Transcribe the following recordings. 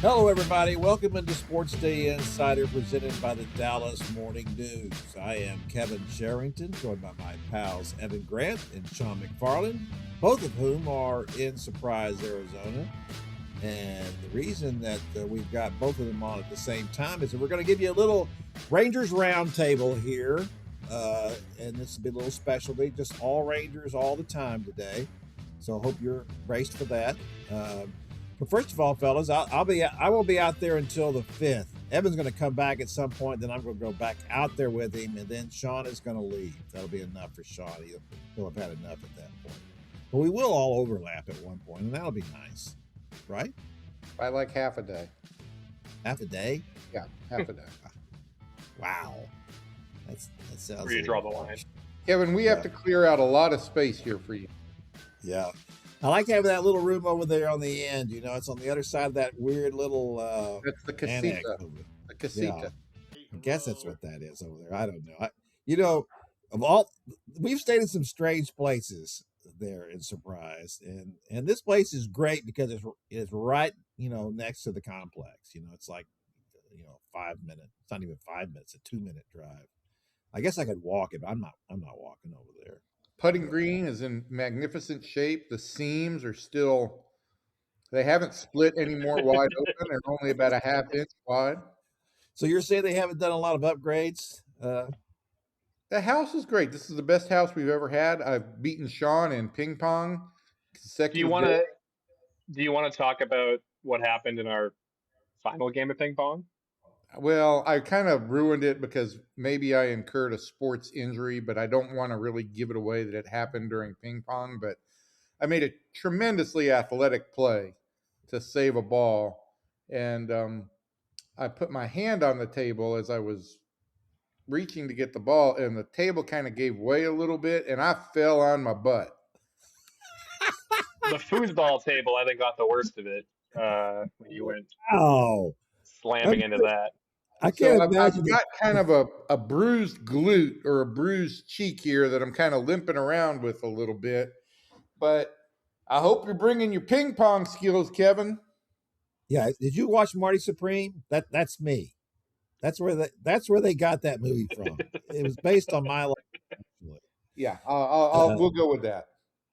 Hello, everybody. Welcome into SportsDay Insider presented by the Dallas Morning News. I am Kevin Sherrington, joined by my pals Evan Grant and Shawn McFarland, both of whom are in Surprise, Arizona. And the reason that we've got both of them on at the same time is that we're going to give you a little Rangers roundtable here. And this will be a little specialty, just all Rangers all the time today. So I hope you're braced for that. But first of all, fellas, I will be out there until the 5th. Evan's going to come back at some point, then I'm going to go back out there with him, and then Shawn is going to leave. That'll be enough for Shawn. He'll have had enough at that point. But we will all overlap at one point, and that'll be nice, right? I like half a day. Half a day? Yeah, half a day. Wow. That sounds. Where you draw the line. Kevin, we have to clear out a lot of space here for you. Yeah. I like having that little room over there on the end. You know, it's on the other side of that weird little That's the annex casita. over there. The casita. Yeah. I guess that's what that is over there. I don't know. We've stayed in some strange places there in Surprise, and this place is great because it's right, next to the complex. It's like, 5 minutes. It's not even 5 minutes. A 2-minute drive. I guess I could walk it, but I'm not walking over there. Putting green is in magnificent shape. The seams are still, they haven't split any more wide open. They're only about a half inch wide. So you're saying they haven't done a lot of upgrades? The house is great. This is the best house we've ever had. I've beaten Shawn in ping pong. Do you want to talk about what happened in our final game of ping pong? Well, I kind of ruined it because maybe I incurred a sports injury, but I don't want to really give it away that it happened during ping pong. But I made a tremendously athletic play to save a ball. And I put my hand on the table as I was reaching to get the ball, and the table kind of gave way a little bit, and I fell on my butt. The foosball table, I think, got the worst of it when you went slamming into that. I can't imagine. I've got kind of a bruised glute or a bruised cheek here that I'm kind of limping around with a little bit. But I hope you're bringing your ping pong skills, Kevin. Yeah, did you watch Marty Supreme? That's me. That's where they got that movie from. It was based on my life. Actually. Yeah, we'll go with that.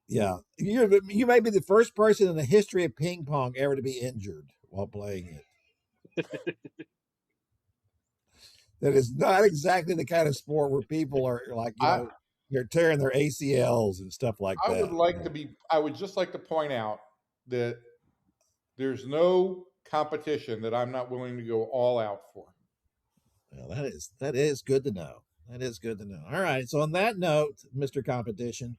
Yeah, you may be the first person in the history of ping pong ever to be injured while playing it. That is not exactly the kind of sport where people are like, they're tearing their ACLs and stuff like that. I would just like to point out that there's no competition that I'm not willing to go all out for. Well, that is good to know. That is good to know. All right. So on that note, Mr. Competition,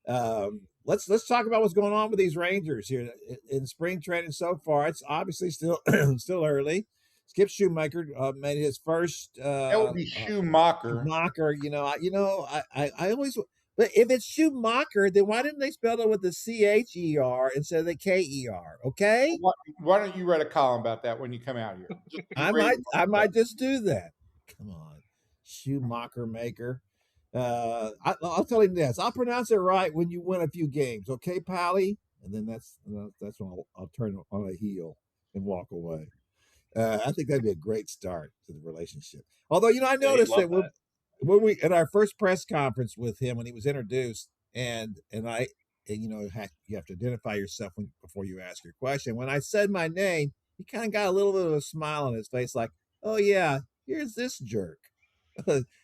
let's talk about what's going on with these Rangers here in spring training so far. It's obviously still early. Skip Schumaker made his first. That would be Schumaker. I always. But if it's Schumacher, then why didn't they spell it with the CHER instead of the KER? Okay. Why don't you write a column about that when you come out here? I might just do that. Come on, Schumacher maker. I'll tell him this. I'll pronounce it right when you win a few games, okay, Pally? And then that's when I'll turn on a heel and walk away. I think that'd be a great start to the relationship. Although, I noticed that when we at our first press conference with him when he was introduced, and you have to identify yourself before you ask your question. When I said my name, he kind of got a little bit of a smile on his face, like, "Oh yeah, here's this jerk."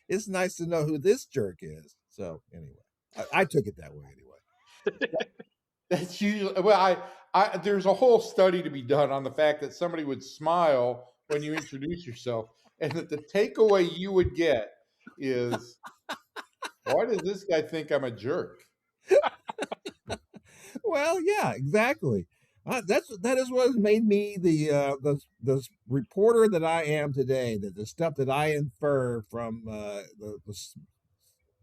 It's nice to know who this jerk is. So anyway, I took it that way anyway. That's usually there's a whole study to be done on the fact that somebody would smile when you introduce yourself, and that the takeaway you would get is, why does this guy think I'm a jerk? Well, yeah, exactly. That is what has made me the reporter that I am today. That the stuff that I infer from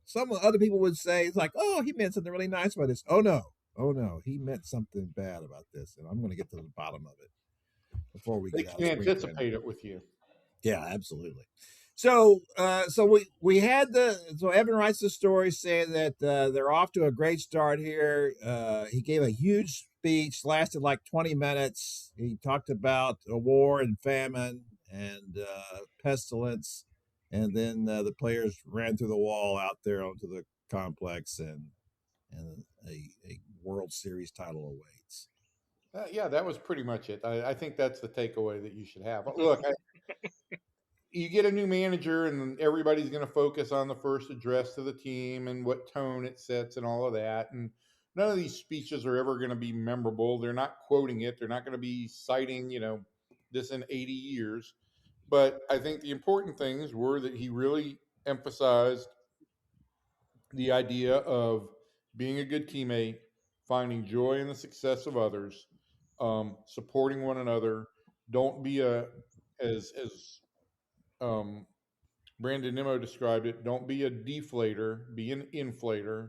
some other people would say is like, oh, he meant something really nice about this. Oh no, he meant something bad about this, and I'm going to get to the bottom of it before we get out. They can anticipate it with you. Yeah, absolutely. So we had so Evan writes the story saying that they're off to a great start here. He gave a huge speech, lasted like 20 minutes. He talked about a war and famine and pestilence, and then the players ran through the wall out there onto the complex, and a World Series title awaits. Yeah, that was pretty much it. I think that's the takeaway that you should have. Look, you get a new manager, and everybody's going to focus on the first address to the team and what tone it sets and all of that. And none of these speeches are ever going to be memorable. They're not quoting it. They're not going to be citing, this in 80 years. But I think the important things were that he really emphasized the idea of being a good teammate, finding joy in the success of others, supporting one another. Don't be as Brandon Nimmo described it. Don't be a deflator, be an inflator.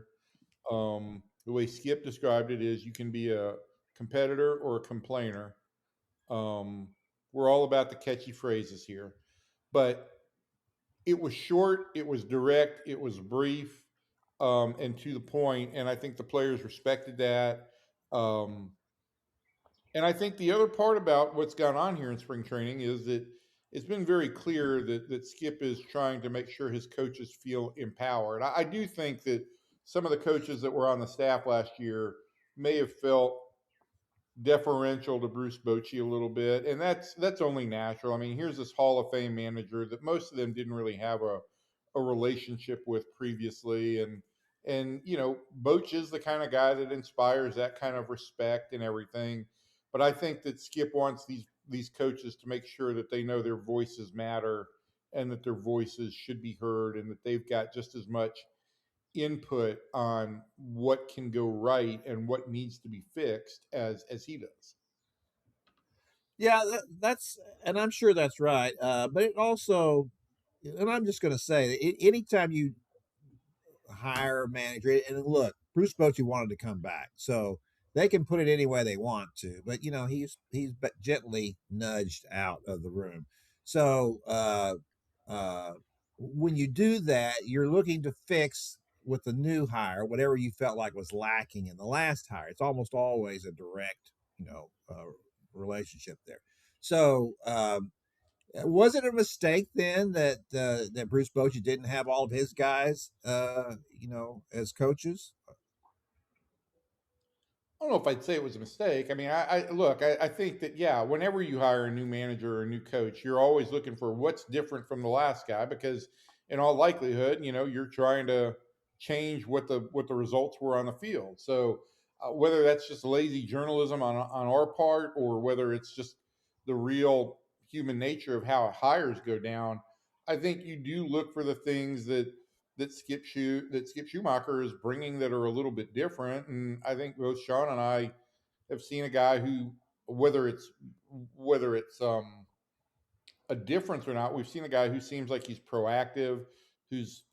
The way Skip described it is you can be a competitor or a complainer. We're all about the catchy phrases here, but it was short, it was direct, it was brief, and to the point. And I think the players respected that. Um, and I think the other part about what's gone on here in spring training is that it's been very clear that Skip is trying to make sure his coaches feel empowered. I do think that some of the coaches that were on the staff last year may have felt deferential to Bruce Bochy a little bit, and that's only natural. I mean, here's this Hall of Fame manager that most of them didn't really have a relationship with previously, and Boch is the kind of guy that inspires that kind of respect and everything. But I think that Skip wants these coaches to make sure that they know their voices matter and that their voices should be heard and that they've got just as much input on what can go right and what needs to be fixed as he does. Yeah, that's, and I'm sure that's right. But it also, and I'm just going to say, anytime you hire a manager, and look, Bruce Bochy wanted to come back, so they can put it any way they want to. But he's gently nudged out of the room. So when you do that, you're looking to fix with the new hire whatever you felt like was lacking in the last hire. It's almost always a direct, relationship there. So was it a mistake then that Bruce Bochy didn't have all of his guys, as coaches? I don't know if I'd say it was a mistake. I mean, I think that, yeah, whenever you hire a new manager or a new coach, you're always looking for what's different from the last guy because in all likelihood, you're trying to change what the results were on the field. So whether that's just lazy journalism on our part or whether it's just the real human nature of how hires go down, I think you do look for the things that Skip Schumaker is bringing that are a little bit different. And I think both Shawn and I have seen a guy who, whether it's a difference or not, we've seen a guy who seems like he's proactive, who's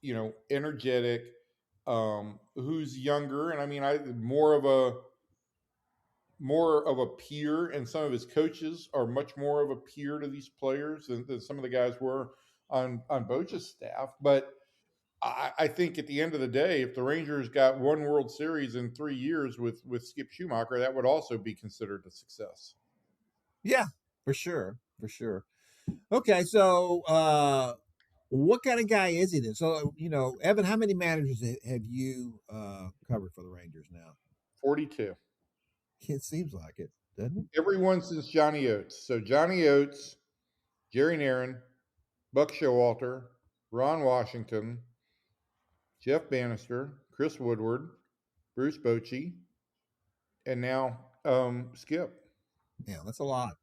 energetic, who's younger, and I mean, more of a peer, and some of his coaches are much more of a peer to these players than some of the guys were on Boch's staff, but. I think at the end of the day, if the Rangers got one World Series in 3 years with Skip Schumaker, that would also be considered a success. Yeah, for sure, for sure. Okay, so what kind of guy is he then? So Evan, how many managers have you covered for the Rangers now? 42. It seems like it, doesn't it? Everyone since Johnny Oates. So Johnny Oates, Jerry Naron, Buck Showalter, Ron Washington, Jeff Bannister, Chris Woodward, Bruce Bochy, and now Skip. Yeah, that's a lot.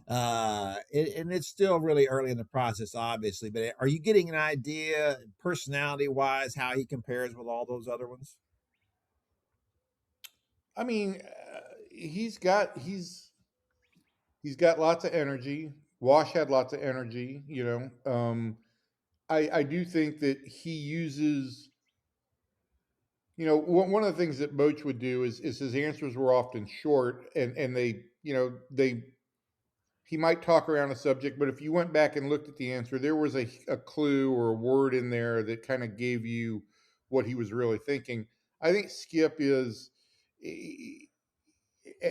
And it's still really early in the process, obviously, but are you getting an idea personality wise how he compares with all those other ones? I mean, he's got lots of energy. Wash had lots of energy, I do think that he uses, one of the things that Boch would do is his answers were often short and he might talk around a subject, but if you went back and looked at the answer, there was a clue or a word in there that kind of gave you what he was really thinking. I think Skip is,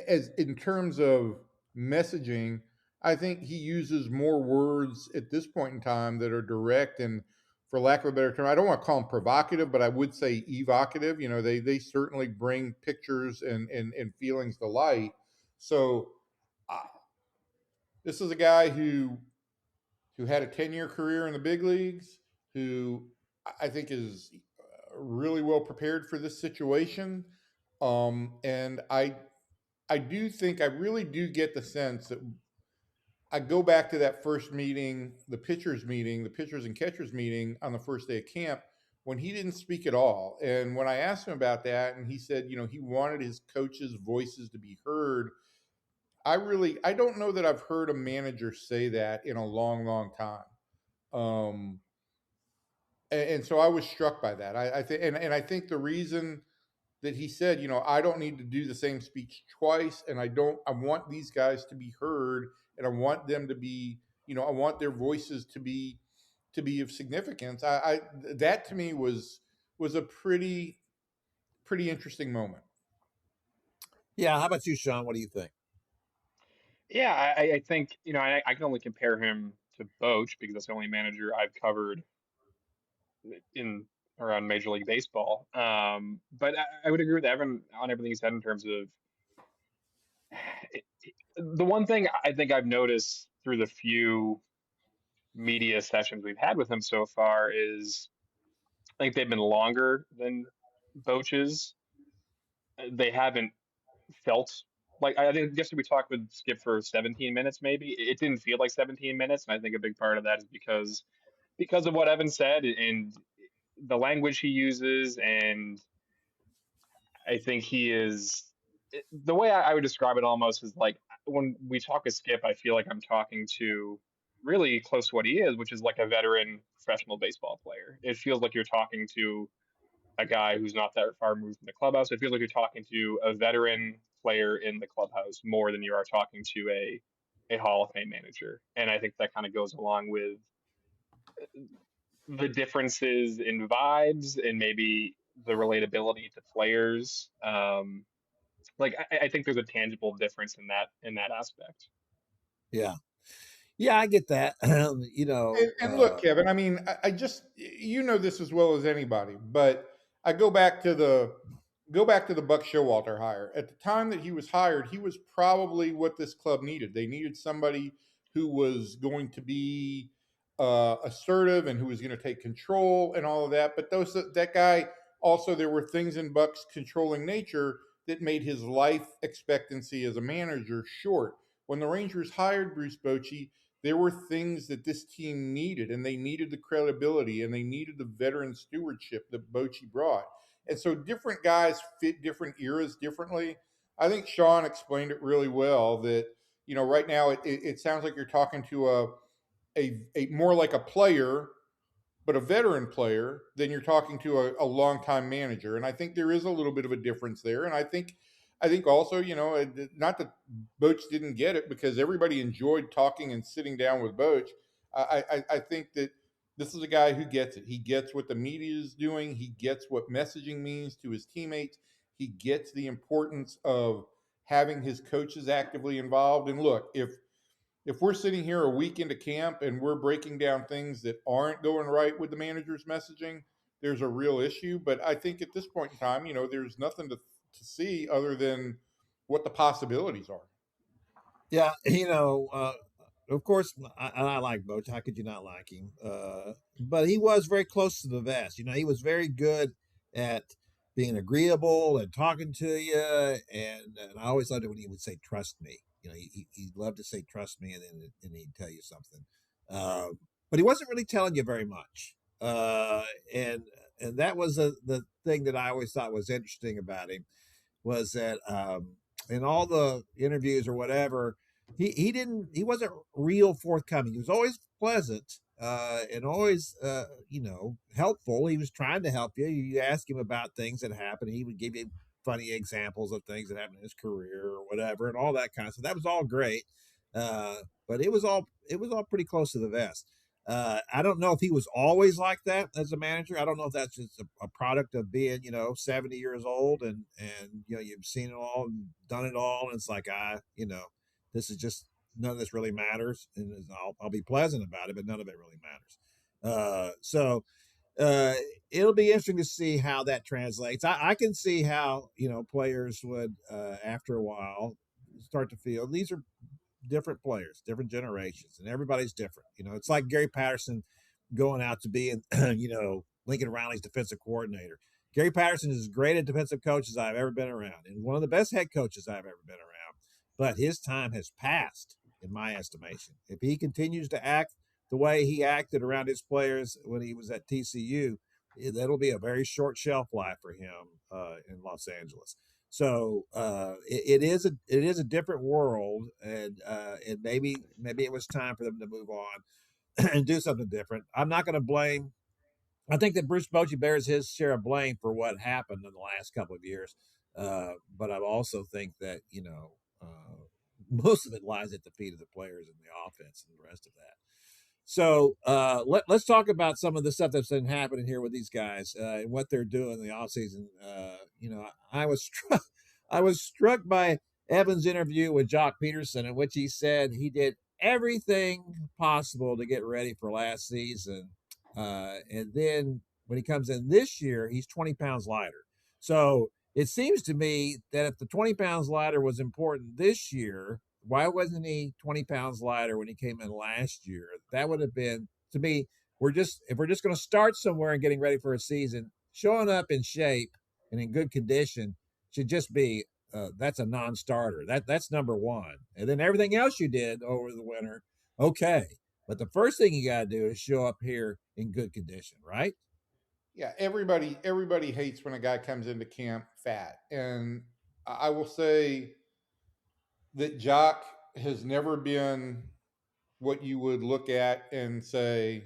as in terms of messaging, I think he uses more words at this point in time that are direct and, for lack of a better term, I don't want to call them provocative, but I would say evocative. They certainly bring pictures and feelings to light. So uh, this is a guy who had a 10-year career in the big leagues, who I think is really well prepared for this situation. And I do think, I really do get the sense that I go back to that first meeting, the pitchers and catchers meeting on the first day of camp, when he didn't speak at all. And when I asked him about that, and he said, he wanted his coaches' voices to be heard. I don't know that I've heard a manager say that in a long, long time. And so I was struck by that. I think, and I think the reason that he said, I don't need to do the same speech twice, and I want these guys to be heard, and I want them to be, I want their voices to be of significance. That to me was a pretty interesting moment. Yeah. How about you, Shawn? What do you think? Yeah, I think, I can only compare him to Boch because that's the only manager I've covered in around Major League Baseball. But I would agree with Evan on everything he said in terms of the one thing I think I've noticed through the few media sessions we've had with him so far is I think they've been longer than Boch's. They haven't felt like I think yesterday we talked with Skip for 17 minutes maybe. It didn't feel like 17 minutes, and I think a big part of that is because of what Evan said and the language he uses, and I think he is the way I would describe it almost is like when we talk with Skip, I feel like I'm talking to really close to what he is, which is like a veteran professional baseball player. It feels like you're talking to a guy who's not that far removed from the clubhouse. It feels like you're talking to a veteran player in the clubhouse more than you are talking to a Hall of Fame manager. And I think that kind of goes along with the differences in vibes and maybe the relatability to players. I think there's a tangible difference in that aspect. Yeah. Yeah, I get that. And look, Kevin, I mean, I just, this as well as anybody, but I go back to the Buck Showalter hire. At the time that he was hired, he was probably what this club needed. They needed somebody who was going to be assertive and who was going to take control and all of that. But that guy also, there were things in Buck's controlling nature that made his life expectancy as a manager short. When the Rangers hired Bruce Bochy, there were things that this team needed, and they needed the credibility and they needed the veteran stewardship that Bochy brought. And so different guys fit different eras differently. I think Shawn explained it really well that, right now it sounds like you're talking to a more like a player, but a veteran player, than you're talking to a longtime manager. And I think there is a little bit of a difference there. And I think also, not that Boch didn't get it, because everybody enjoyed talking and sitting down with Boch. I think that this is a guy who gets it. He gets what the media is doing. He gets what messaging means to his teammates. He gets the importance of having his coaches actively involved. And look, if we're sitting here a week into camp and we're breaking down things that aren't going right with the manager's messaging, there's a real issue. But I think at this point in time, there's nothing to see other than what the possibilities are. Yeah, of course, I like Boch. How could you not like him? But he was very close to the vest. He was very good at being agreeable and talking to you. And I always loved it when he would say, "Trust me." He loved to say, "Trust me," and then he'd tell you something. But he wasn't really telling you very much. And that was the thing that I always thought was interesting about him, was that in all the interviews or whatever, he wasn't real forthcoming. He was always pleasant and always helpful. He was trying to help you. You ask him about things that happened, he would give you funny examples of things that happened in his career or whatever, and all that kind of stuff. That was all great, but it was all pretty close to the vest. I don't know if he was always like that as a manager. I don't know if that's just a product of being, 70 years old and you've seen it all and done it all. And it's like, this is just, none of this really matters. And I'll be pleasant about it, but none of it really matters. So it'll be interesting to see how that translates. I can see how, players would, after a while, start to feel these are different players, different generations, and everybody's different. It's like Gary Patterson going out to be, Lincoln Riley's defensive coordinator. Gary Patterson is as great a defensive coach as I've ever been around, and one of the best head coaches I've ever been around. But his time has passed, in my estimation. If he continues to act the way he acted around his players when he was at TCU, that'll be a very short shelf life for him in Los Angeles. So it is a different world, and maybe it was time for them to move on and do something different. I'm not going to blame. I think that Bruce Bochy bears his share of blame for what happened in the last couple of years, but I also think that most of it lies at the feet of the players and the offense and the rest of that. So let's talk about some of the stuff that's been happening here with these guys and what they're doing in the offseason. I was struck by Evan's interview with Joc Pederson, in which he said he did everything possible to get ready for last season, and then when he comes in this year, he's 20 pounds lighter. So it seems to me that if the 20 pounds lighter was important this year, why wasn't he 20 pounds lighter when he came in last year? That would have been, to me, if we're just going to start somewhere and getting ready for a season, showing up in shape and in good condition should just be, that's a non-starter. That's number one. And then everything else you did over the winter, okay. But the first thing you got to do is show up here in good condition, right? Yeah, everybody hates when a guy comes into camp fat. And I will say that Joc has never been what you would look at and say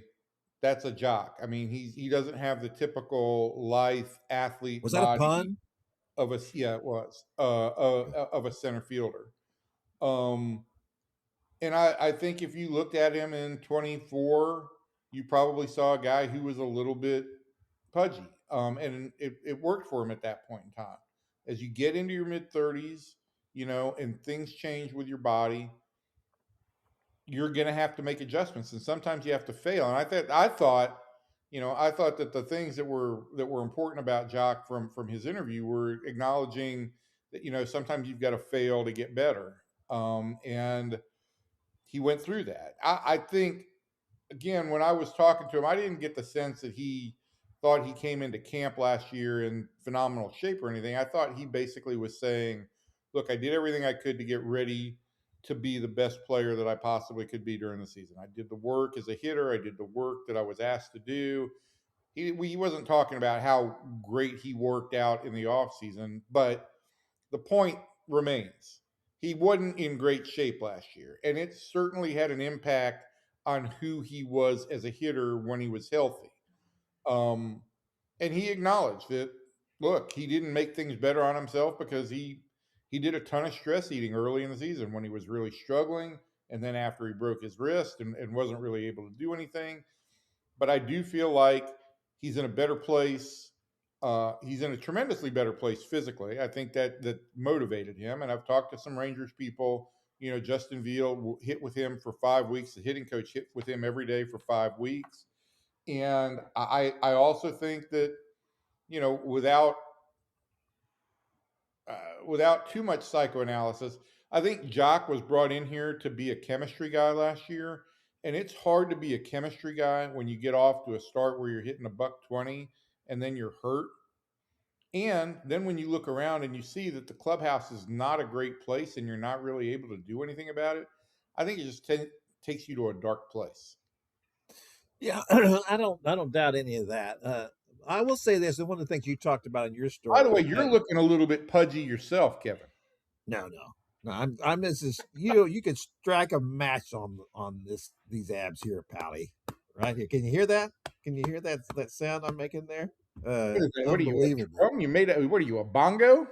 that's a Joc. I mean, he doesn't have the typical lithe athlete Was that a body pun? of a it was of a center fielder. And I think if you looked at him in 24, you probably saw a guy who was a little bit pudgy. And it worked for him at that point in time. As you get into your mid 30s, and things change with your body, you're going to have to make adjustments, and sometimes you have to fail. And I thought that the things that were important about Joc from his interview were acknowledging that sometimes you've got to fail to get better. And he went through that. I think, again, when I was talking to him, I didn't get the sense that he thought he came into camp last year in phenomenal shape or anything. I thought he basically was saying, look, I did everything I could to get ready to be the best player that I possibly could be during the season. I did the work as a hitter. I did the work that I was asked to do. He wasn't talking about how great he worked out in the offseason, but the point remains. He wasn't in great shape last year, and it certainly had an impact on who he was as a hitter when he was healthy. And he acknowledged that, look, he didn't make things better on himself because he did a ton of stress eating early in the season when he was really struggling, and then after he broke his wrist and wasn't really able to do anything. But I do feel like he's in a better place. He's in a tremendously better place physically. I think that motivated him. And I've talked to some Rangers people. Justin Veal hit with him for 5 weeks. The hitting coach hit with him every day for 5 weeks. And I also think that, without too much psychoanalysis, I think Joc was brought in here to be a chemistry guy last year. And it's hard to be a chemistry guy when you get off to a start where you're hitting $120 and then you're hurt. And then when you look around and you see that the clubhouse is not a great place and you're not really able to do anything about it, I think it just takes you to a dark place. Yeah, I don't doubt any of that. I will say this, and one of the things you talked about in your story. By the way, you're looking a little bit pudgy yourself, Kevin. No. I'm just you can strike a match on these abs here, Pally. Right here. Can you hear that? Can you hear that sound I'm making there? What are you made? What are you, a bongo?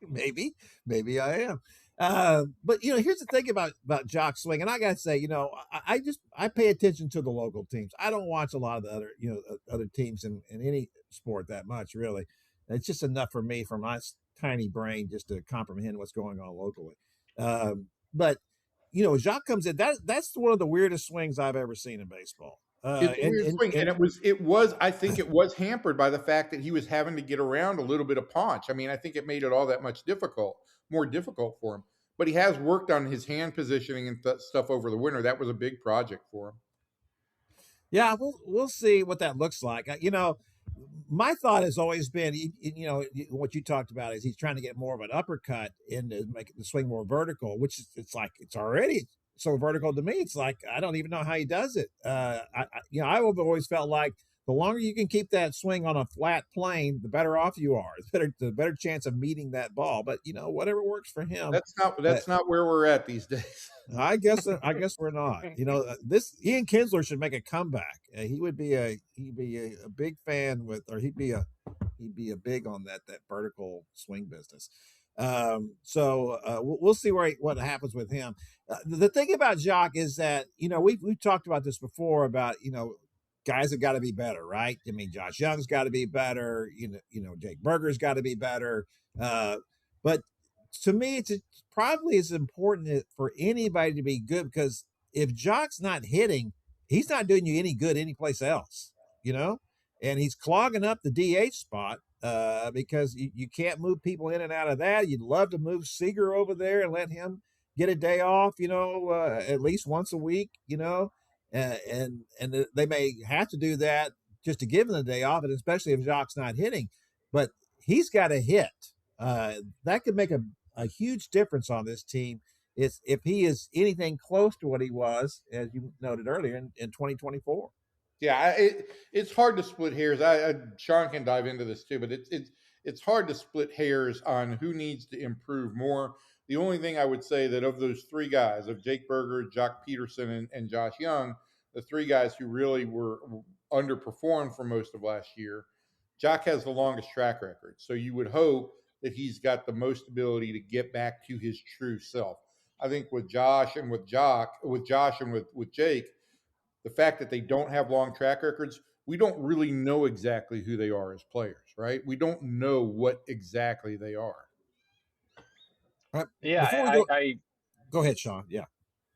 Maybe I am. But here's the thing about Joc swing, and I gotta say, I pay attention to the local teams. I don't watch a lot of the other other teams in any sport that much, really. It's just enough for me, for my tiny brain, just to comprehend what's going on locally. But Joc comes in. That's one of the weirdest swings I've ever seen in baseball. It's a And weird and swing, and and it was I think it was hampered by the fact that he was having to get around a little bit of punch. I mean, I think it made it all that much more difficult for him. But he has worked on his hand positioning and stuff over the winter. That was a big project for him. Yeah, we'll see what that looks like. My thought has always been, what you talked about is he's trying to get more of an uppercut in to make the swing more vertical, which it's like it's already so vertical to me. It's like I don't even know how he does it. I've always felt like the longer you can keep that swing on a flat plane, the better off you are. The better chance of meeting that ball. But whatever works for him. That's not where we're at these days. I guess we're not. This Ian Kinsler should make a comeback. He'd be a big fan he'd be a big on that vertical swing business. We'll see what happens with him. The thing about Joc is that we've talked about this before about guys have got to be better, right? I mean, Josh Young's got to be better. Jake Berger's got to be better. But to me, it's probably as important for anybody to be good, because if Joc's not hitting, he's not doing you any good anyplace else, and he's clogging up the DH spot because you can't move people in and out of that. You'd love to move Seager over there and let him get a day off, at least once a week, and they may have to do that just to give him the day off, and especially if Joc's not hitting. But he's got to hit. That could make a huge difference on this team is if he is anything close to what he was, as you noted earlier, in 2024. Yeah, it's hard to split hairs. Shawn can dive into this too, but it's hard to split hairs on who needs to improve more. The only thing I would say that of those three guys, of Jake Berger, Joc Pederson, and Josh Young, the three guys who really were underperformed for most of last year, Joc has the longest track record. So you would hope that he's got the most ability to get back to his true self. I think with Josh and with Joc, with Josh and with Jake, the fact that they don't have long track records, we don't really know exactly who they are as players, right? We don't know what exactly they are. All right. Yeah, Before we go ahead, Shawn. Yeah.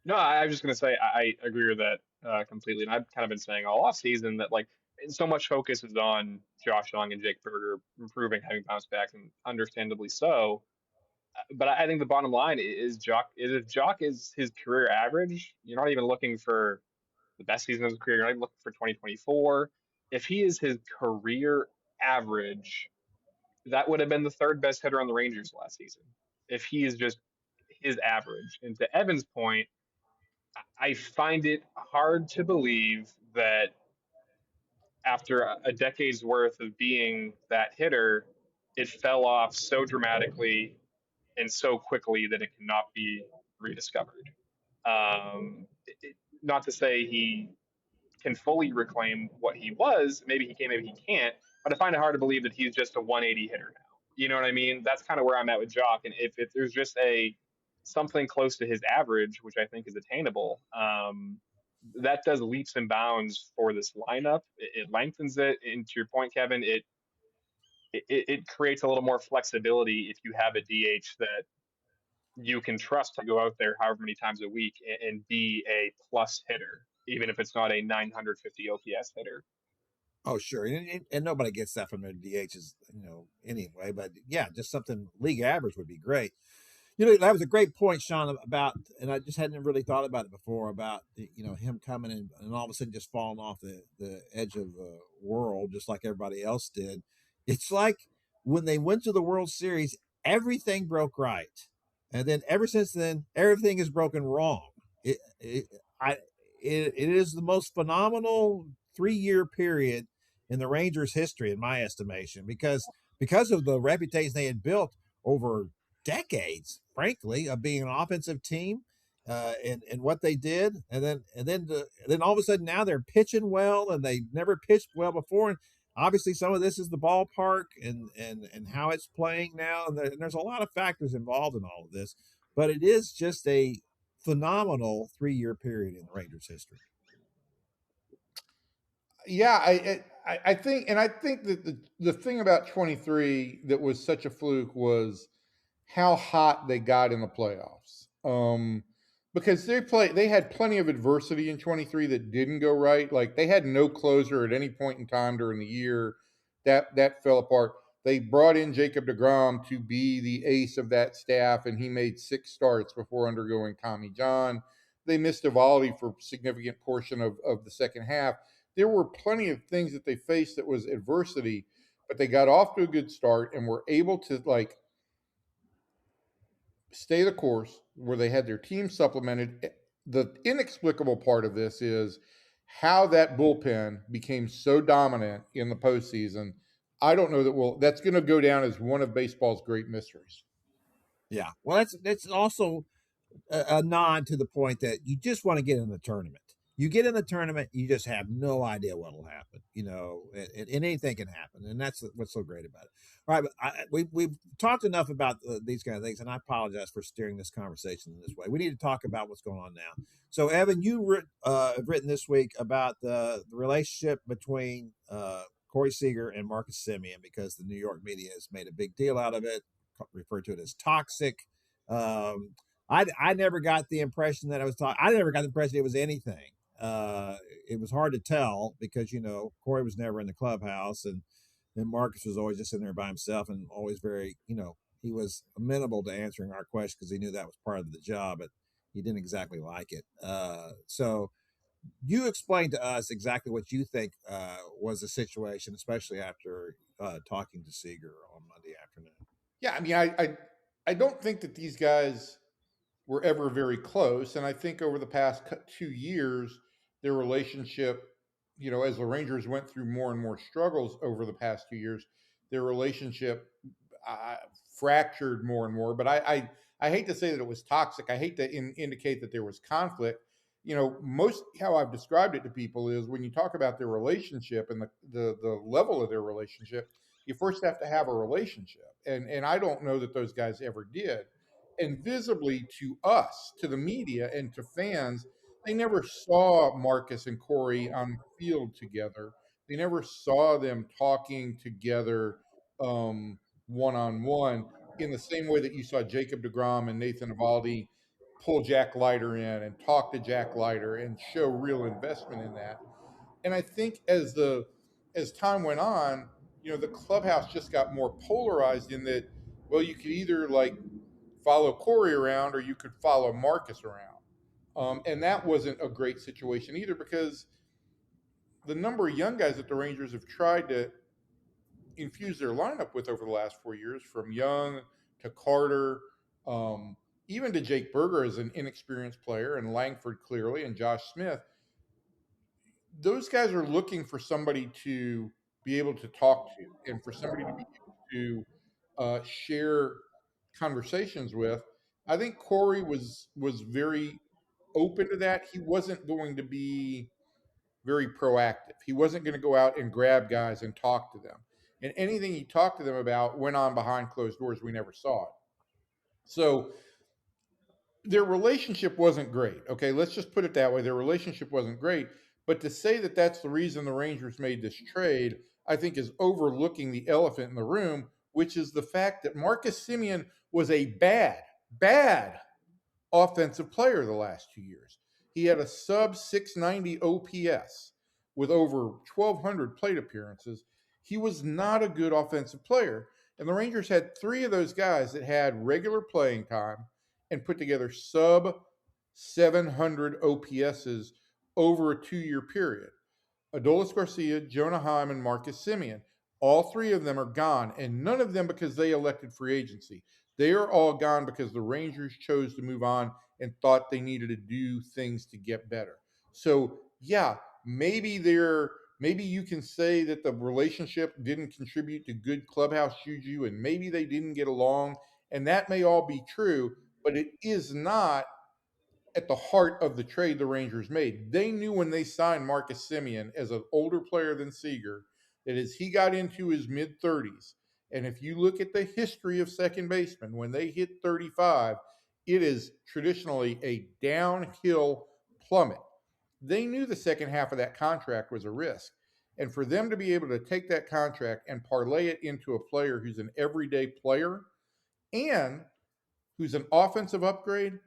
No, I was just going to say I agree with that completely, and I've kind of been saying all off season that like so much focus is on Josh Young and Jake Berger improving, having bounced back, and understandably so. But I think the bottom line is if Joc is his career average, you're not even looking for the best season of his career. You're not even looking for 2024. If he is his career average, that would have been the third best hitter on the Rangers last season. If he is just his average. And to Evan's point, I find it hard to believe that after a decade's worth of being that hitter, it fell off so dramatically and so quickly that it cannot be rediscovered. Not to say he can fully reclaim what he was. Maybe he can, maybe he can't. But I find it hard to believe that he's just a 180 hitter now. You know what I mean? That's kind of where I'm at with Joc. And if there's just something close to his average, which I think is attainable, that does leaps and bounds for this lineup. It lengthens it. And to your point, Kevin, it creates a little more flexibility if you have a DH that you can trust to go out there however many times a week and be a plus hitter, even if it's not a 950 OPS hitter. Oh, sure. And nobody gets that from their DHs, anyway. But yeah, just something league average would be great. That was a great point, Shawn, about, and I just hadn't really thought about it before, about, him coming in and all of a sudden just falling off the edge of the world, just like everybody else did. It's like when they went to the World Series, everything broke right. And then ever since then, everything is broken wrong. It is the most phenomenal 3-year period in the Rangers' history, in my estimation, because of the reputation they had built over decades, frankly, of being an offensive team, and what they did, and then all of a sudden now they're pitching well, and they never pitched well before. And obviously, some of this is the ballpark and how it's playing now, and there's a lot of factors involved in all of this. but it is just a phenomenal 3-year period in the Rangers' history. Yeah, I think, and I think that the thing about 23 that was such a fluke was how hot they got in the playoffs. Because they had plenty of adversity in 23 that didn't go right. Like they had no closer at any point in time during the year. That fell apart. They brought in Jacob deGrom to be the ace of that staff, and he made 6 starts before undergoing Tommy John. They missed Evaldi for a significant portion of the second half. There were plenty of things that they faced that was adversity, but they got off to a good start and were able to like stay the course where they had their team supplemented. The inexplicable part of this is how that bullpen became so dominant in the postseason. I don't know that's going to go down as one of baseball's great mysteries. Yeah, well, that's also a nod to the point that you just want to get in the tournament. You get in the tournament, you just have no idea what will happen, and anything can happen, and that's what's so great about it. All right, but we've talked enough about these kind of things, and I apologize for steering this conversation in this way. We need to talk about what's going on now. So, Evan, you have written this week about the relationship between Corey Seager and Marcus Semien because the New York media has made a big deal out of it, referred to it as toxic. I never got the impression that I never got the impression it was anything. It was hard to tell because, Corey was never in the clubhouse and Marcus was always just sitting there by himself and always very, he was amenable to answering our questions because he knew that was part of the job, but he didn't exactly like it. So you explained to us exactly what you think was the situation, especially after talking to Seager on Monday afternoon. Yeah, I mean, I don't think that these guys were ever very close. And I think over the past 2 years, their relationship, as the Rangers went through more and more struggles over the past 2 years, their relationship fractured more and more. But I hate to say that it was toxic. I hate to indicate that there was conflict. Most how I've described it to people is when you talk about their relationship and the level of their relationship, you first have to have a relationship. And I don't know that those guys ever did. And visibly to us, to the media, and to fans, they never saw Marcus and Corey on the field together. They never saw them talking together one on one in the same way that you saw Jacob deGrom and Nathan Evaldi pull Jack Leiter in and talk to Jack Leiter and show real investment in that. And I think as time went on, the clubhouse just got more polarized in that, well, you could either like follow Corey around or you could follow Marcus around. And that wasn't a great situation either because the number of young guys that the Rangers have tried to infuse their lineup with over the last 4 years, from Young to Carter, even to Jake Berger as an inexperienced player, and Langford clearly, and Josh Smith, those guys are looking for somebody to be able to talk to and for somebody to be able to share conversations with. I think Corey was very open to that. He wasn't going to be very proactive. He wasn't going to go out and grab guys and talk to them. And anything he talked to them about went on behind closed doors. We never saw it. So their relationship wasn't great. Okay, let's just put it that way. Their relationship wasn't great. But to say that that's the reason the Rangers made this trade, I think is overlooking the elephant in the room, which is the fact that Marcus Semien was a bad offensive player the last 2 years. He had a sub 690 OPS with over 1,200 plate appearances. He was not a good offensive player. And the Rangers had 3 of those guys that had regular playing time and put together sub 700 OPSs over a 2-year period. Adolis Garcia, Jonah Heim, and Marcus Semien. All 3 of them are gone, and none of them because they elected free agency. They are all gone because the Rangers chose to move on and thought they needed to do things to get better. So, yeah, maybe you can say that the relationship didn't contribute to good clubhouse juju, and maybe they didn't get along, and that may all be true, but it is not at the heart of the trade the Rangers made. They knew when they signed Marcus Semien as an older player than Seager that as he got into his mid-30s, and if you look at the history of second basemen, when they hit 35, it is traditionally a downhill plummet. They knew the second half of that contract was a risk. And for them to be able to take that contract and parlay it into a player who's an everyday player and who's an offensive upgrade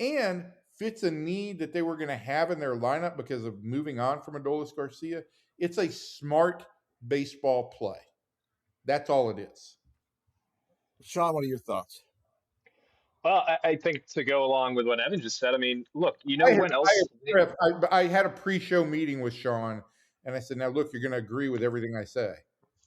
and fits a need that they were going to have in their lineup because of moving on from Adolis Garcia, it's a smart baseball play. That's all it is. Shawn, what are your thoughts? Well, I think to go along with what Evan just said, I mean, look, I when else? I had a pre-show meeting with Shawn, and I said, "Now look, you're going to agree with everything I say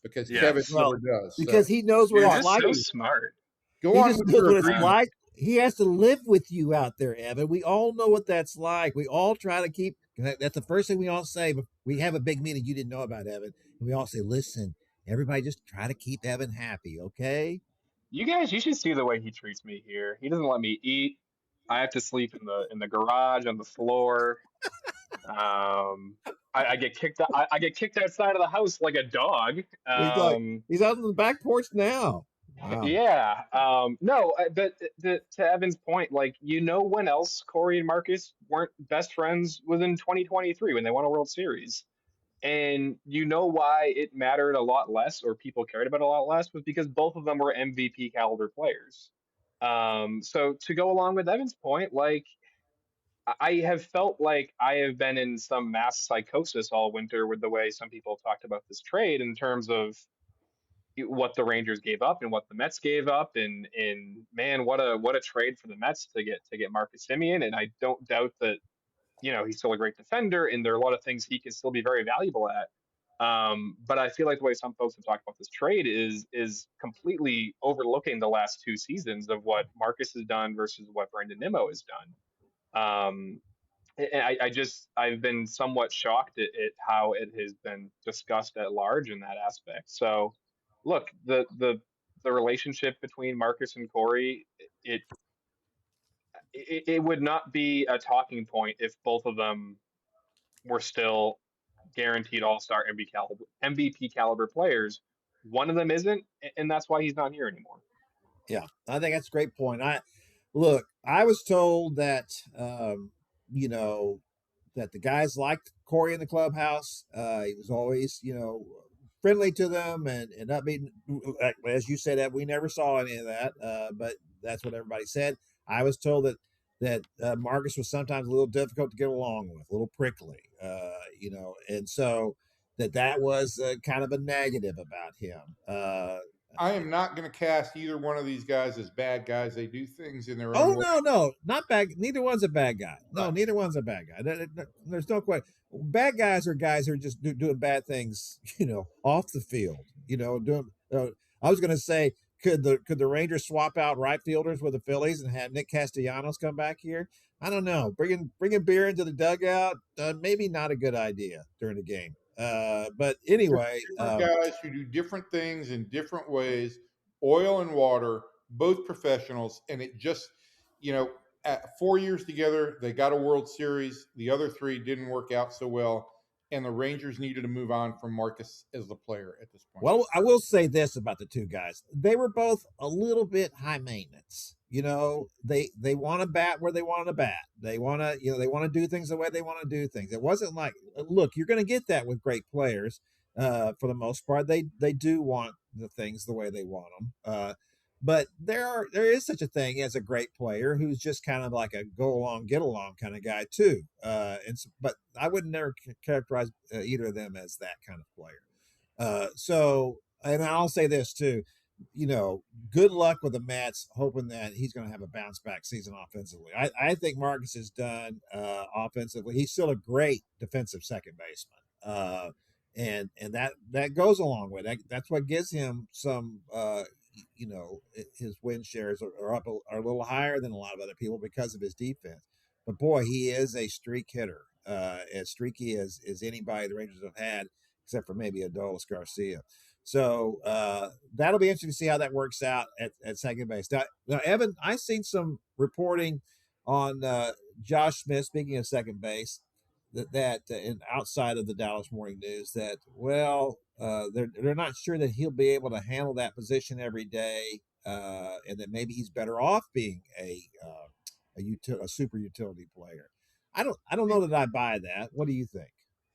because Kevin Yes. Well, never does." because So he knows what You're it's just like. so smart. go He on just with knows your what it's agreement. like. He has to live with you out there, Evan. We all know what that's like. We all try to keep. That's the first thing we all say. We have a big meeting you didn't know about, Evan, and we all say, "Listen, everybody, just try to keep Evan happy, okay?" You guys, you should see the way he treats me here. He doesn't let me eat. I have to sleep in the garage on the floor. I get kicked out. I get kicked outside of the house like a dog. He's out on the back porch now. Wow. Yeah. No, but to Evan's point, like, when else Corey and Marcus weren't best friends was in 2023 when they won a World Series. And you know why it mattered a lot less, or people cared about it a lot less, was because both of them were MVP caliber players. So to go along with Evan's point, like, I have felt like I have been in some mass psychosis all winter with the way some people talked about this trade in terms of what the Rangers gave up and what the Mets gave up, and man, what a trade for the Mets to get Marcus Semien. And I don't doubt that he's still a great defender, and there are a lot of things he can still be very valuable at. But I feel like the way some folks have talked about this trade is completely overlooking the last two seasons of what Marcus has done versus what Brandon Nimmo has done. And I've been somewhat shocked at how it has been discussed at large in that aspect. So, look, the relationship between Marcus and Corey, it it would not be a talking point if both of them were still guaranteed All-Star MVP caliber players. One of them isn't, and that's why he's not here anymore. Yeah, I think that's a great point. I was told that that the guys liked Corey in the clubhouse. He was always, friendly to them and upbeat. As you said, that we never saw any of that, but that's what everybody said. I was told that Marcus was sometimes a little difficult to get along with, a little prickly, and so that was kind of a negative about him. I am not going to cast either one of these guys as bad guys. They do things in their Oh own way. no, not bad. Neither one's a bad guy. No, neither one's a bad guy. There's no question. Bad guys are guys who are just doing bad things, off the field. Doing. I was going to say, could the Rangers swap out right fielders with the Phillies and have Nick Castellanos come back here? I don't know. Bringing beer into the dugout, maybe not a good idea during the game. But anyway, guys who do different things in different ways, oil and water, both professionals, and it just, at 4 years together, they got a World Series. The other three didn't work out so well, and the Rangers needed to move on from Marcus as the player at this point. Well, I will say this about the two guys: they were both a little bit high maintenance. They want to bat where they want to bat. They want to, they want to do things the way they want to do things. It wasn't like, look, you're going to get that with great players. For the most part, they do want the things the way they want them. But there is such a thing as a great player who's just kind of like a go along, get along kind of guy too. But I would never characterize either of them as that kind of player. And I'll say this too, good luck with the Mets, hoping that he's going to have a bounce back season offensively. I think Marcus is done offensively. He's still a great defensive second baseman. And that goes along with it. That's what gives him some, his win shares are a little higher than a lot of other people because of his defense. But boy, he is a streak hitter, as streaky as anybody the Rangers have had, except for maybe Adolis Garcia. So that'll be interesting to see how that works out at second base. Now, Evan, I've seen some reporting on Josh Smith, speaking of second base, that outside of the Dallas Morning News, that they're not sure that he'll be able to handle that position every day, and that maybe he's better off being a a super utility player. I don't know that I buy that. What do you think?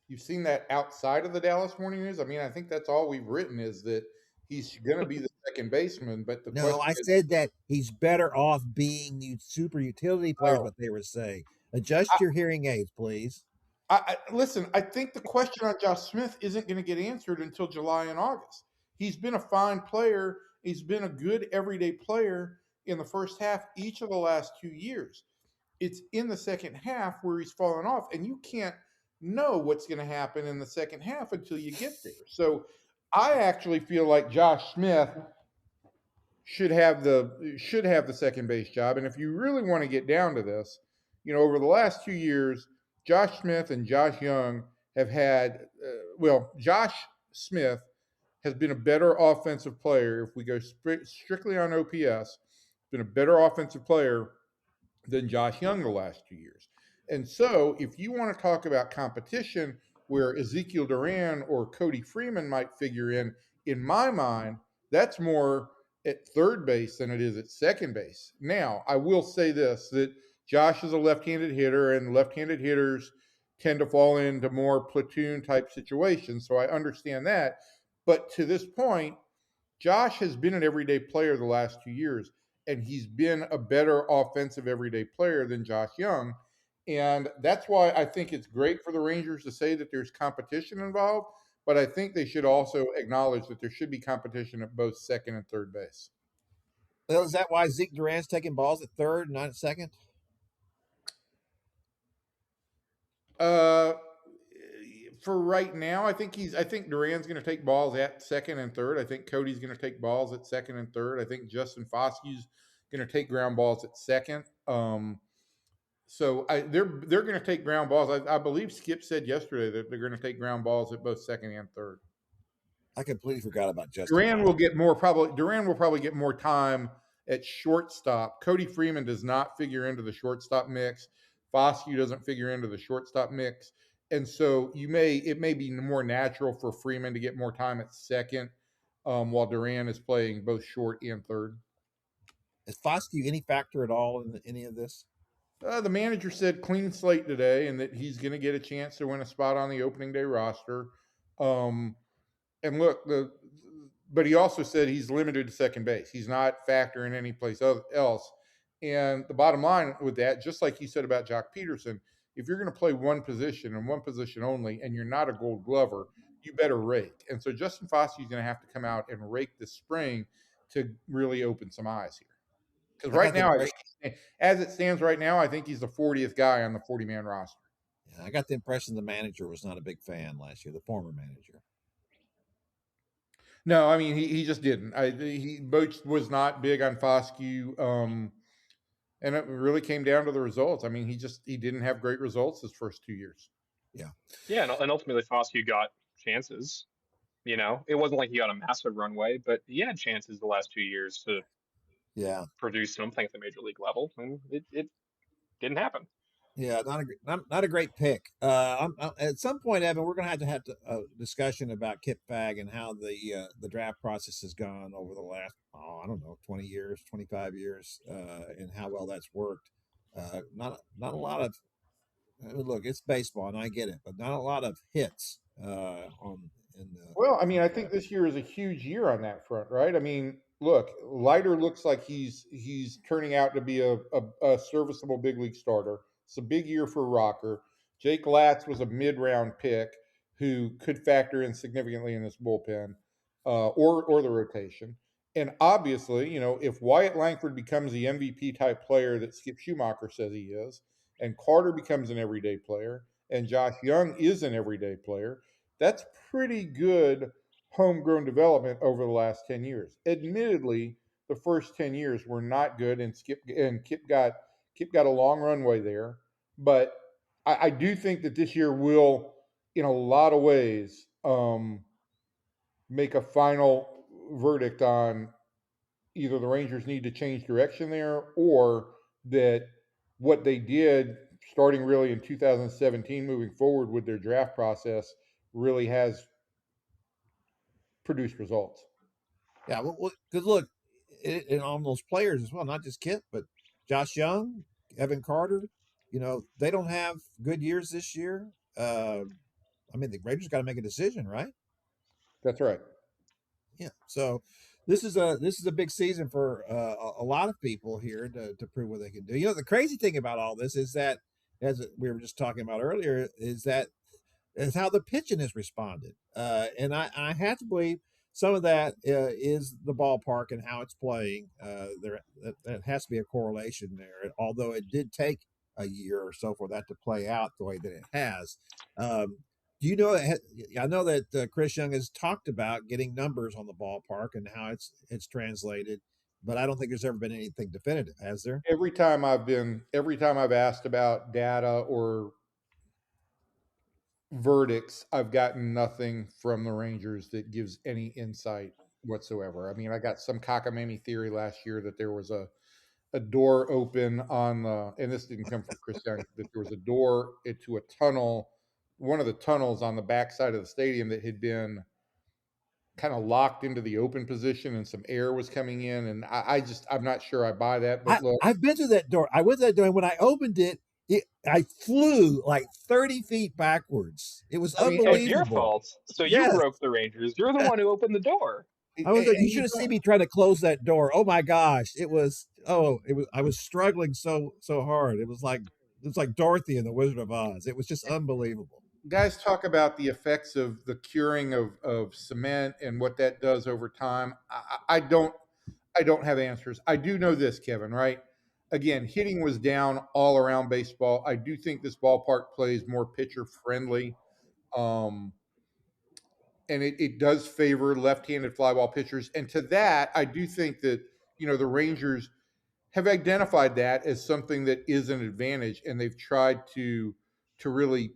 You've seen that outside of the Dallas Morning News. I mean, I think that's all we've written is that he's going to be the second baseman. But the No, question I is, said that he's better off being the super utility player is oh, what they were saying. Adjust your hearing aids, please. listen, I think the question on Josh Smith isn't going to get answered until July and August. He's been a fine player. He's been a good everyday player in the first half each of the last 2 years. It's in the second half where he's fallen off, and you can't know what's going to happen in the second half until you get there. So I actually feel like Josh Smith should have the second base job. And if you really want to get down to this, over the last 2 years, Josh Smith and Josh Young have had Josh Smith has been a better offensive player. If we go strictly on OPS, been a better offensive player than Josh Young the last 2 years. And so, if you want to talk about competition where Ezekiel Duran or Cody Freeman might figure in my mind, that's more at third base than it is at second base. Now, I will say this that Josh is a left-handed hitter, and left-handed hitters tend to fall into more platoon type situations. So I understand that. But to this point, Josh has been an everyday player the last 2 years, and he's been a better offensive everyday player than Josh Young. And that's why I think it's great for the Rangers to say that there's competition involved, but I think they should also acknowledge that there should be competition at both second and third base. Well, is that why Zeke Duran's taking balls at third, not at second? Uh, for right now, I think Duran's going to take balls at second and third. I think Cody's going to take balls at second and third. I think Justin Foskey's going to take ground balls at second. So they're going to take ground balls. I believe Skip said yesterday that they're going to take ground balls at both second and third. I completely forgot about Justin. Duran will probably get more time at shortstop. Cody Freeman does not figure into the shortstop mix. Foskey doesn't figure into the shortstop mix. And so it may be more natural for Freeman to get more time at second, while Duran is playing both short and third. Is Foskey any factor at all in any of this? The manager said clean slate today, and that he's going to get a chance to win a spot on the opening day roster. And look, but he also said he's limited to second base. He's not factoring any place else. And the bottom line with that, just like he said about Joc Pederson, if you're going to play one position and one position only, and you're not a Gold Glover, you better rake. And so Justin Foskey is going to have to come out and rake this spring to really open some eyes here. Because right now, as it stands right now, I think he's the 40th guy on the 40-man roster. Yeah, I got the impression the manager was not a big fan last year, the former manager. No, I mean he just didn't. Boch was not big on Foskey, and it really came down to the results. I mean, he didn't have great results his first 2 years. Yeah, and ultimately Foskey got chances. It wasn't like he got a massive runway, but he had chances the last 2 years to produce something at the major league level, and it didn't happen. Yeah, not a great pick. At some point, Evan, we're going to have a discussion about Kip Fagg and how the draft process has gone over the last 20 years, 25 years, and how well that's worked. Not a lot of look, it's baseball, and I get it, but not a lot of hits Well, I mean, I think this year is a huge year on that front, right? I mean, look, Leiter looks like he's turning out to be a serviceable big league starter. It's a big year for Rocker. Jake Latz was a mid-round pick who could factor in significantly in this bullpen, or the rotation. And obviously, if Wyatt Langford becomes the MVP type player that Skip Schumaker says he is, and Carter becomes an everyday player, and Josh Young is an everyday player, that's pretty good homegrown development over the last 10 years. Admittedly, the first 10 years were not good, and Kip got a long runway there. But I do think that this year will, in a lot of ways, make a final verdict on either the Rangers need to change direction there, or that what they did starting really in 2017 moving forward with their draft process really has produced results. Yeah, well, because look, on those players as well, not just Kip, but Josh Young, Evan Carter, they don't have good years this year. The Rangers got to make a decision, right? That's right. Yeah. So this is a big season for a lot of people here to prove what they can do. The crazy thing about all this is that, as we were just talking about earlier, is how the pitching has responded. And I have to believe some of that is the ballpark and how it's playing. That has to be a correlation there, although it did take a year or so for that to play out the way that it has. Do you know? I know that Chris Young has talked about getting numbers on the ballpark and how it's translated, but I don't think there's ever been anything definitive, has there? Every time I've asked about data or verdicts, I've gotten nothing from the Rangers that gives any insight whatsoever. I mean, I got some cockamamie theory last year that there was a door open on the, and this didn't come from Chris Young, that there was a door into a tunnel, one of the tunnels on the backside of the stadium that had been kind of locked into the open position and some air was coming in. And I'm not sure I buy that, but look, I've been to that door. I went to that door, and when I opened it, I flew like 30 feet backwards. It was unbelievable. It's your fault. So you broke the Rangers. You're the one who opened the door. You should have seen me trying to close that door. Oh my gosh. I was struggling so hard. It was like Dorothy in the Wizard of Oz. It was just unbelievable. Guys talk about the effects of the curing of cement and what that does over time. I don't have answers. I do know this, Kevin, right? Again, hitting was down all around baseball. I do think this ballpark plays more pitcher friendly. And it does favor left-handed fly ball pitchers. And to that, I do think that, the Rangers have identified that as something that is an advantage, and they've tried to really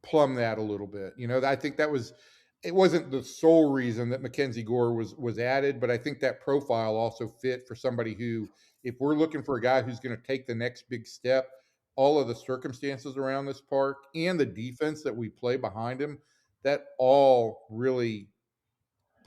plumb that a little bit. I think it wasn't the sole reason that Mackenzie Gore was added, but I think that profile also fit for somebody who, if we're looking for a guy who's going to take the next big step, all of the circumstances around this park and the defense that we play behind him, that all really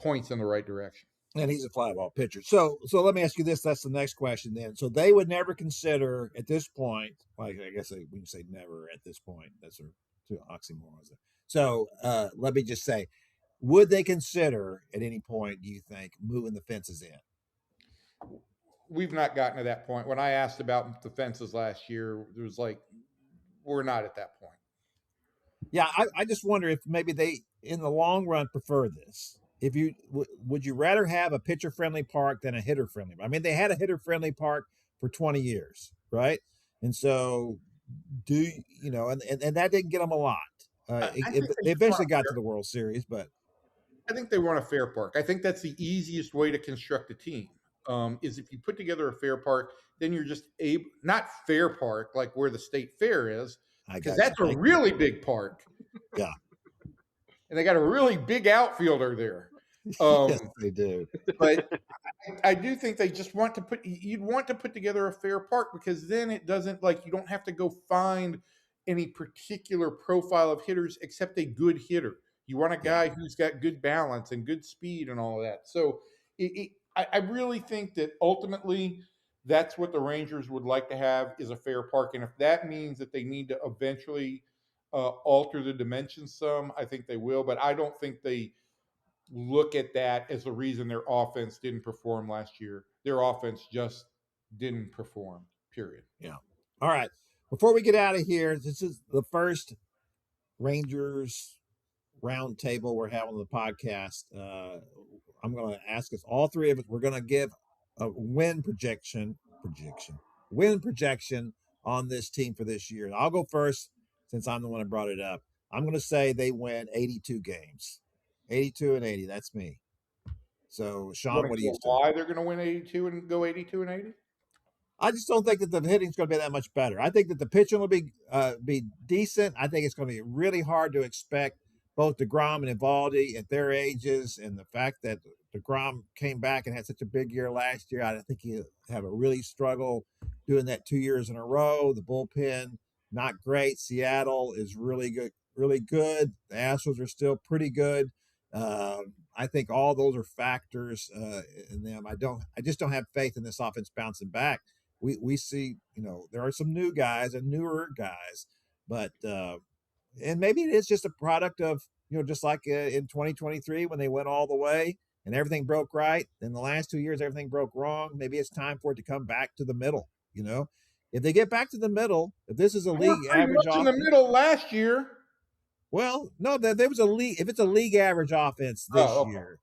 points in the right direction. And he's a fly ball pitcher. So let me ask you this. That's the next question then. So they would never consider at this point, like I guess when you say never at this point, that's two oxymorons. So let me just say, would they consider at any point, do you think, moving the fences in? We've not gotten to that point. When I asked about the fences last year, it was like, we're not at that point. Yeah, I just wonder if maybe they, in the long run, prefer this. If you would you rather have a pitcher friendly park than a hitter friendly? I mean, they had a hitter friendly park for 20 years, right? And so, and that didn't get them a lot. They eventually got to the World Series, but I think they want a fair park. I think that's the easiest way to construct a team. Is if you put together a fair park, then you're just not fair park like where the state fair is, because that's a really big park. Yeah. And they got a really big outfielder there. Yes, they do. But I do think they just you'd want to put together a fair park, because then it doesn't, like, you don't have to go find any particular profile of hitters except a good hitter. You want a guy who's got good balance and good speed and all of that. So I really think that ultimately that's what the Rangers would like to have, is a fair park. And if that means that they need to eventually alter the dimensions some, I think they will. But I don't think they look at that as the reason their offense didn't perform last year. Their offense just didn't perform, period. Yeah. All right. Before we get out of here, this is the first Rangers roundtable we're having on the podcast. I'm going to ask us, all three of us, we're going to give a win projection on this team for this year. And I'll go first since I'm the one that brought it up. I'm going to say they win 82 games. 82 and 80. That's me. So, Shawn, what do you say? Why they're going to win 82 and go 82 and 80? I just don't think that the hitting's going to be that much better. I think that the pitching will be decent. I think it's going to be really hard to expect both DeGrom and Eovaldi at their ages, and the fact that DeGrom came back and had such a big year last year. I think he'll have a really struggle doing that 2 years in a row. The bullpen, not great. Seattle is really good. The Astros are still pretty good. I think all those are factors in them. I just don't have faith in this offense bouncing back. we see, there are some new guys and newer guys, but and maybe it is just a product of, just like in 2023 when they went all the way and everything broke right. Then the last 2 years everything broke wrong. Maybe it's time for it to come back to the middle. If they get back to the middle, if this is a They were league pretty average much in the offense, middle last year. well, no, there was a league. If it's a league average offense this Oh, okay. year,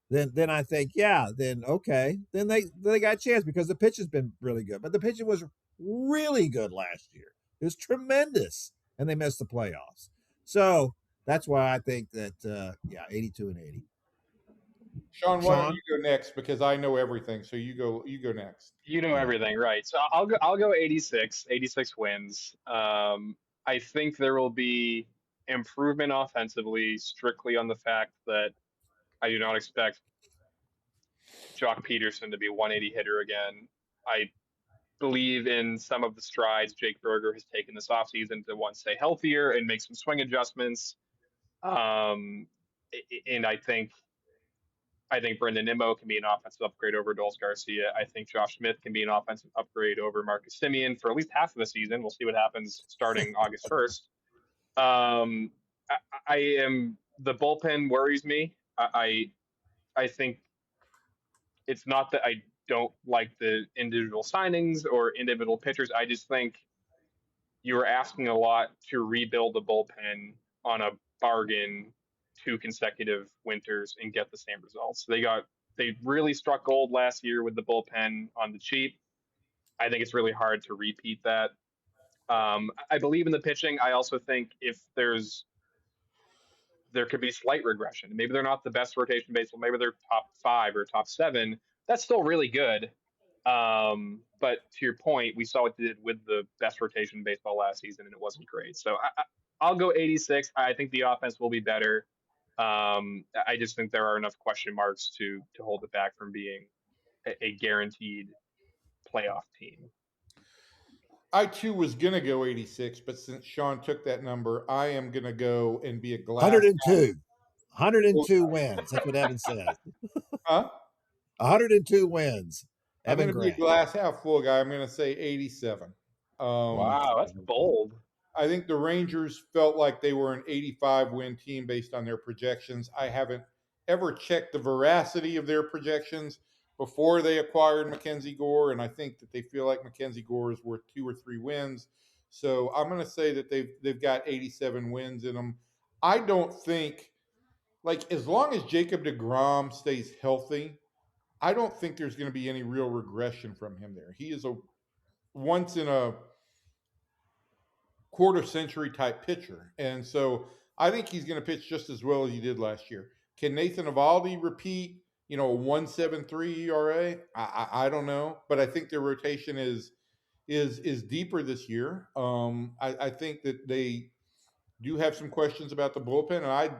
then I think, yeah, then okay, then they got a chance because the pitch has been really good. But the pitching was really good last year. It was tremendous, and they missed the playoffs. So that's why I think that 82 and 80. Sean, why don't Shawn, you go next because I know everything. So you go next. You know yeah, everything, right? So I'll go 86, 86 wins. I think there will be improvement offensively, strictly on the fact that I do not expect Joc Pederson to be a 180 hitter again. I believe in some of the strides Jake Berger has taken this offseason to one, stay healthier and make some swing adjustments. Um, and I think Brendan Nimmo can be an offensive upgrade over Dulce Garcia. I think Josh Smith can be an offensive upgrade over Marcus Semien for at least half of the season. We'll see what happens starting August 1st. Um, I am the bullpen worries me. I think it's not that I don't like the individual signings or individual pitchers. I just think you were asking a lot to rebuild the bullpen on a bargain 2 consecutive winters and get the same results. They really struck gold last year with the bullpen on the cheap. I think it's really hard to repeat that. I believe in the pitching. I also think if there could be slight regression. Maybe they're not the best rotation baseball. Maybe they're top 5 or top 7. That's still really good. But to your point, we saw what they did with the best rotation baseball last season, and it wasn't great. So I'll go 86. I think the offense will be better. I just think there are enough question marks to hold it back from being a guaranteed playoff team. I too was gonna go 86, but since Sean took that number, I am gonna go and be a glass 102, half 102 full wins. That's what Evan said. guy. Huh? 102 wins. I'm Evan gonna be a Grant. glass half full guy. I'm gonna say 87. Um, Wow, that's bold. I think the Rangers felt like they were an 85 win team based on their projections. I haven't ever checked the veracity of their projections before they acquired Mackenzie Gore, and I think that they feel like Mackenzie Gore is worth 2 or 3 wins. So I'm going to say that they've got 87 wins in them. I don't think, like, as long as Jacob DeGrom stays healthy, I don't think there's going to be any real regression from him there. He is a once in a quarter century type pitcher. And so I think he's going to pitch just as well as he did last year. Can Nathan Eovaldi repeat, a 1.73 ERA? I don't know, but I think their rotation is deeper this year. I think that they do have some questions about the bullpen, and I'd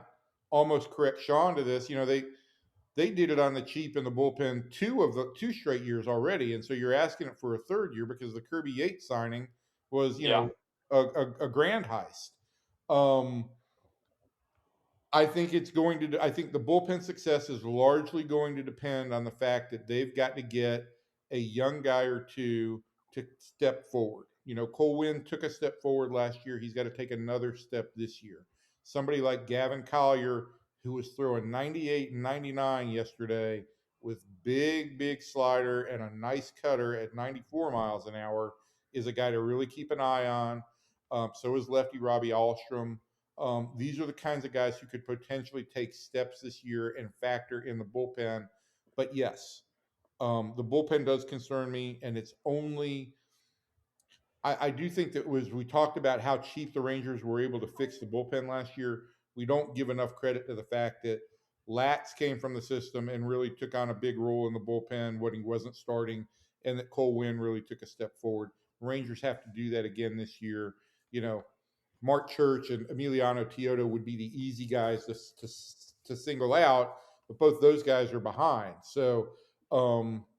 almost correct Sean to this. They did it on the cheap in the bullpen 2 straight years already, and so you're asking it for a third year because the Kirby Yates signing was, Yeah. a grand heist. Um, I think it's going to. I think the bullpen success is largely going to depend on the fact that they've got to get a young guy or two to step forward. Cole Winn took a step forward last year. He's got to take another step this year. Somebody like Gavin Collier, who was throwing 98 and 99 yesterday with big slider and a nice cutter at 94 miles an hour, is a guy to really keep an eye on. So is lefty Robbie Alstrom. These are the kinds of guys who could potentially take steps this year and factor in the bullpen. But yes, the bullpen does concern me, and it's only. I do think that we talked about how cheap the Rangers were able to fix the bullpen last year. We don't give enough credit to the fact that Latz came from the system and really took on a big role in the bullpen when he wasn't starting, and that Cole Winn really took a step forward. Rangers have to do that again this year. Mark Church and Emiliano Teodo would be the easy guys to single out, but both those guys are behind. So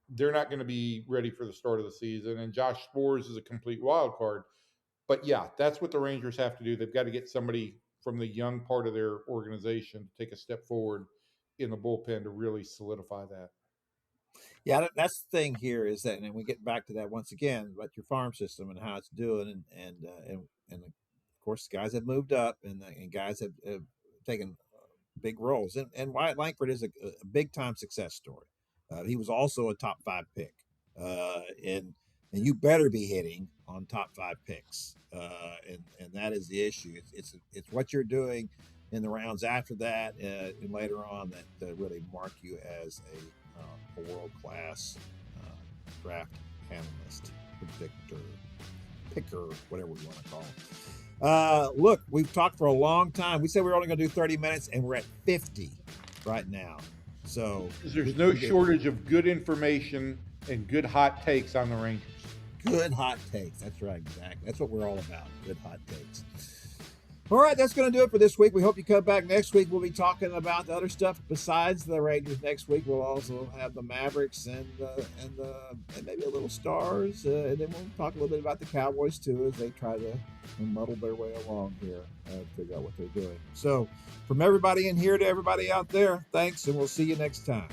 they're not going to be ready for the start of the season. And Josh Sborz is a complete wild card. But yeah, that's what the Rangers have to do. They've got to get somebody from the young part of their organization to take a step forward in the bullpen to really solidify that. Yeah, that's the thing here is that, and we get back to that once again about your farm system and how it's doing, and of course, guys have moved up, and guys have taken big roles, and Wyatt Langford is a big time success story. He was also a top 5 pick, and you better be hitting on top 5 picks, and that is the issue. It's what you're doing in the rounds after that and later on that really mark you as a world class draft analyst, predictor, picker, whatever we want to call it. Look, we've talked for a long time. We said we were only going to do 30 minutes, and we're at 50 right now. So there's no shortage of good information and good hot takes on the Rangers. Good hot takes. That's right, exactly. That's what we're all about. Good hot takes. All right, that's going to do it for this week. We hope you come back next week. We'll be talking about the other stuff besides the Rangers next week. We'll also have the Mavericks and maybe a little Stars, and then we'll talk a little bit about the Cowboys too as they try to muddle their way along here, figure out what they're doing. So, from everybody in here to everybody out there, thanks, and we'll see you next time.